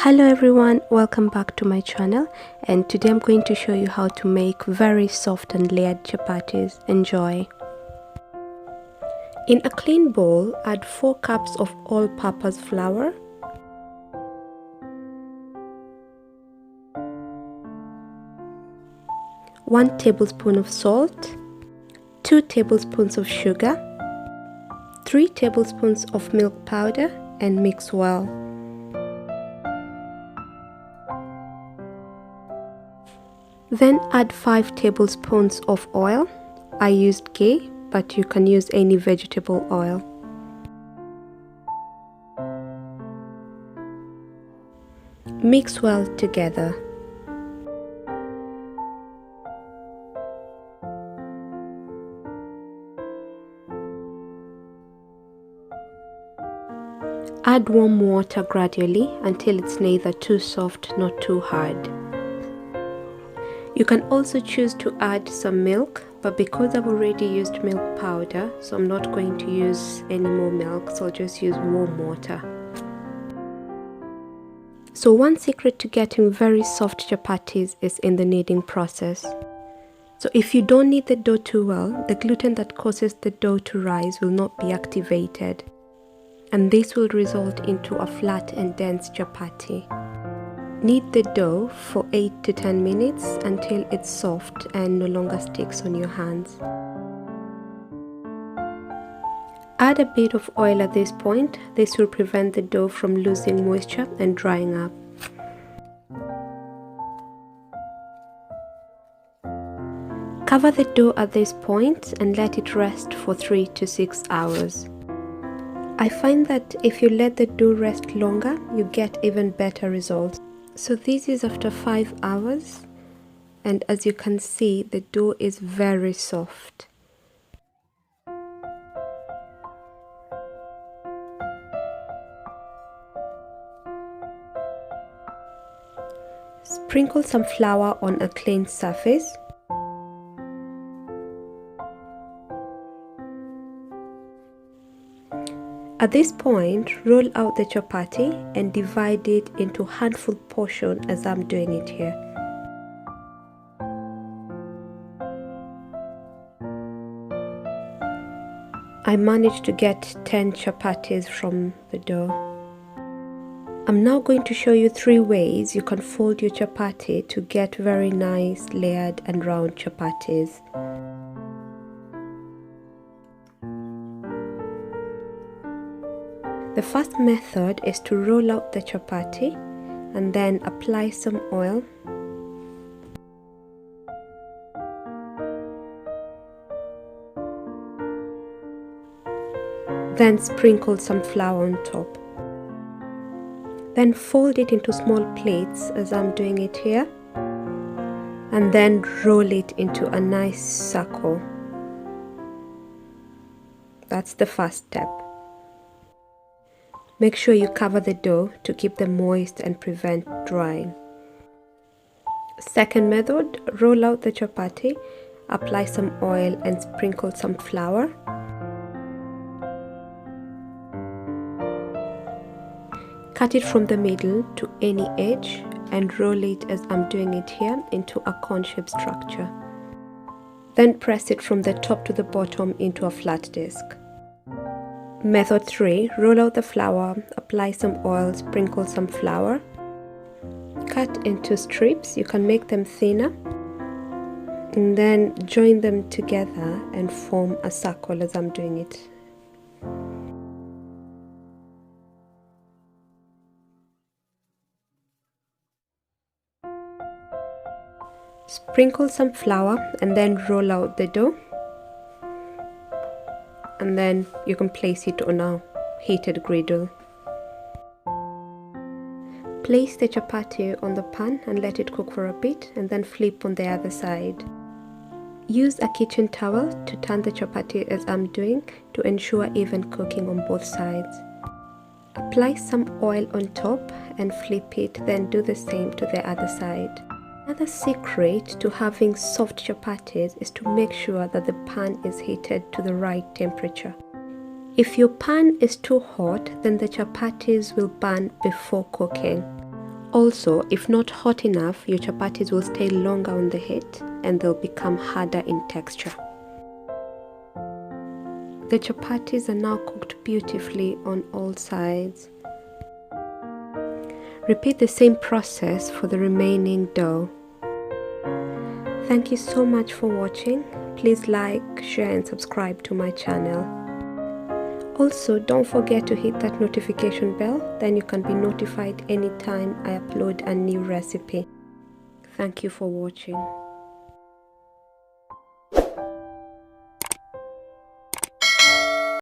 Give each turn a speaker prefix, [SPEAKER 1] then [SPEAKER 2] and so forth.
[SPEAKER 1] Hello everyone, welcome back to my channel, and today I'm going to show you how to make very soft and layered chapatis. Enjoy. In a clean bowl, add 4 cups of all-purpose flour, 1 tablespoon of salt, 2 tablespoons of sugar, 3 tablespoons of milk powder, and mix well. Then add 5 tablespoons of oil. I used ghee, but you can use any vegetable oil. Mix well together. Add warm water gradually until it's neither too soft nor too hard. You can also choose to add some milk, but because I've already used milk powder, so I'm not going to use any more milk, so I'll just use warm water. So one secret to getting very soft chapatis is in the kneading process. So if you don't knead the dough too well, the gluten that causes the dough to rise will not be activated, and this will result into a flat and dense chapati. Knead the dough for 8 to 10 minutes until it's soft and no longer sticks on your hands. Add a bit of oil at this point. This will prevent the dough from losing moisture and drying up. Cover the dough at this point and let it rest for 3 to 6 hours. I find that if you let the dough rest longer, you get even better results. So this is after 5 hours, and as you can see, the dough is very soft. Sprinkle some flour on a clean surface. At this point, roll out the chapati and divide it into handful portion as I'm doing it here. I managed to get 10 chapatis from the dough. I'm now going to show you 3 ways you can fold your chapati to get very nice layered and round chapatis. The first method is to roll out the chapati and then apply some oil. Then sprinkle some flour on top. Then fold it into small plates as I'm doing it here, and then roll it into a nice circle. That's the first step. Make sure you cover the dough to keep them moist and prevent drying. Second method, roll out the chapati, apply some oil and sprinkle some flour. Cut it from the middle to any edge and roll it as I'm doing it here into a cone-shaped structure. Then press it from the top to the bottom into a flat disc. Method 3, roll out the flour, apply some oil, sprinkle some flour. Cut into strips, you can make them thinner, and then join them together and form a circle as I'm doing it. Sprinkle some flour and then roll out the dough. And then you can place it on a heated griddle. Place the chapati on the pan and let it cook for a bit, and then flip on the other side. Use a kitchen towel to turn the chapati as I'm doing to ensure even cooking on both sides. Apply some oil on top and flip it, then do the same to the other side. Another secret to having soft chapatis is to make sure that the pan is heated to the right temperature. If your pan is too hot, then the chapatis will burn before cooking. Also, if not hot enough, your chapatis will stay longer on the heat and they'll become harder in texture. The chapatis are now cooked beautifully on all sides. Repeat the same process for the remaining dough. Thank you so much for watching. Please like, share and subscribe to my channel. Also, don't forget to hit that notification bell, then you can be notified anytime I upload a new recipe. Thank you for watching.